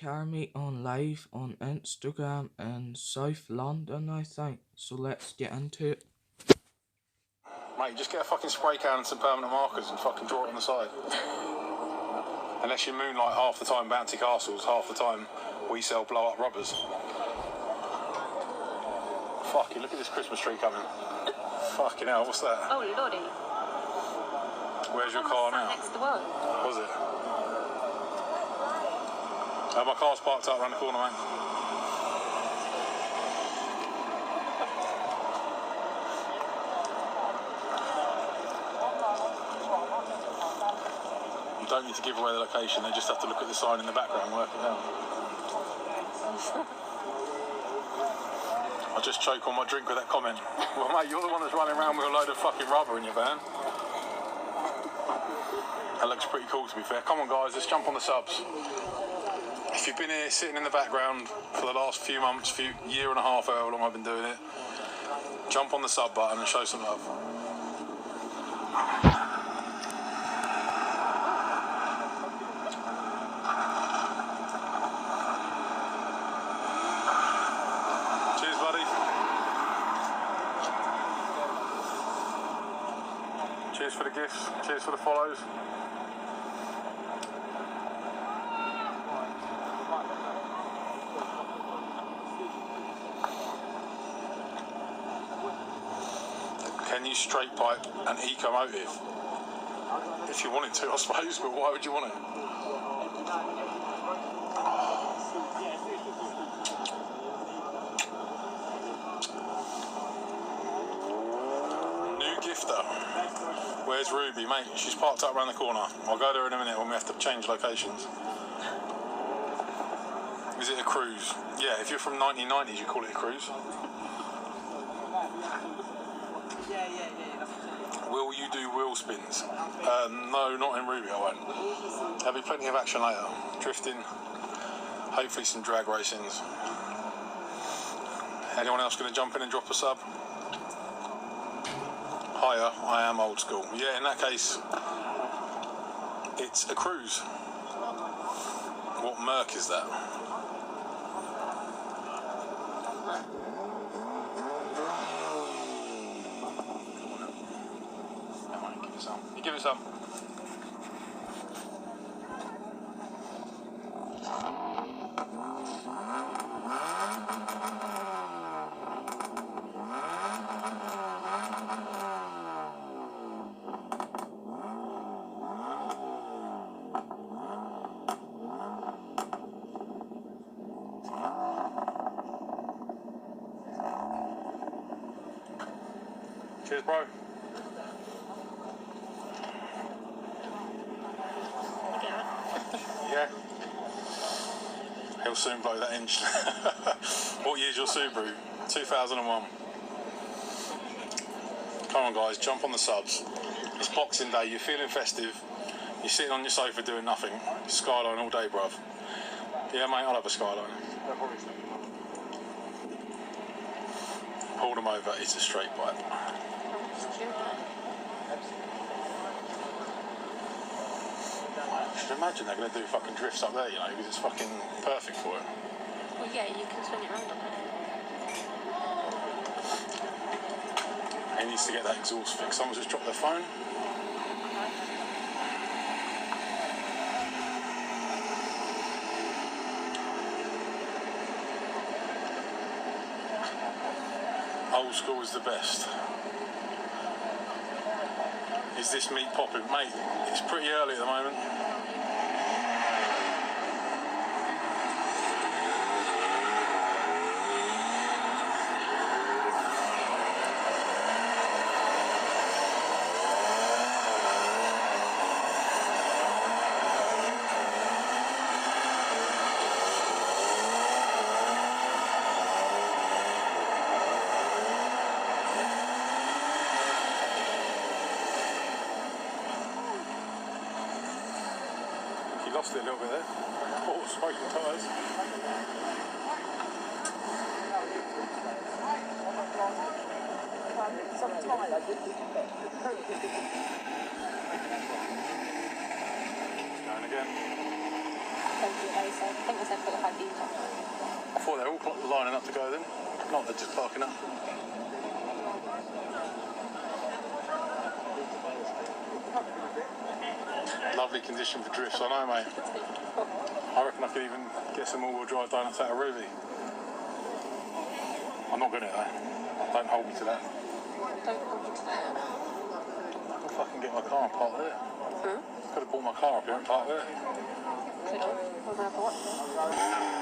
Academy on live on Instagram in South London, I think. So let's get into it. Mate, just get a fucking spray can and some permanent markers and fucking draw it on the side. Unless you moonlight half the time bouncy castles, half the time we sell blow up rubbers. Fucking look at this Christmas tree coming. Fucking hell, what's that? Oh lordy. Where's your car now? Next to one. Was it? My car's parked up around the corner, mate. You don't need to give away the location, they just have to look at the sign in the background and work it out. I'll just choke on my drink with that comment. Well, mate, you're the one that's running around with a load of fucking rubber in your van. That looks pretty cool, to be fair. Come on, guys, let's jump on the subs. If you've been here sitting in the background for the last few months, year and a half, however long I've been doing it, jump on the sub button and show some love. Cheers, buddy. Cheers for the gifts. Cheers for the follows. Can you straight pipe an Ecomotive? If you wanted to, I suppose, but why would you want it? New gifter. Where's Ruby, mate? She's parked up around the corner. I'll go there in a minute when we have to change locations. Is it a cruise? Yeah, if you're from 1990s, you call it a cruise. Will you do wheel spins? No, not in Ruby, I won't. There'll be plenty of action later. Drifting, hopefully some drag racings. Anyone else going to jump in and drop a sub? Hiya, I am old school. Yeah, in that case, it's a cruise. What Merc is that? You give it some. Cheers, bro. Yeah. He'll soon blow that engine. What year's your Subaru? 2001. Come on, guys, jump on the subs. It's Boxing Day, you're feeling festive. You're sitting on your sofa doing nothing. Skyline all day, bruv. Yeah, mate, I'll have a Skyline. Pull them over, it's a straight pipe. You can imagine they're going to do fucking drifts up there, you know, because it's fucking perfect for it. Well, yeah, you can swing it around on it. He needs to get that exhaust fixed. Someone's just dropped their phone. Old school is the best. Is this meat popping? Mate, it's pretty early at the moment. Lost it a little bit there. Oh, smoking tyres. Going again. Thank you, I think I said lining up to go then. Not they're just parking up. Lovely condition for drifts, I know, mate. I reckon I could even get some all-wheel drive donuts out of Ruby. I'm not gonna though. Don't hold me to that. Don't hold you to that. I can fucking get my car and park there. Hmm? Could have bought my car up here and parked there. Could have. We're going to have what?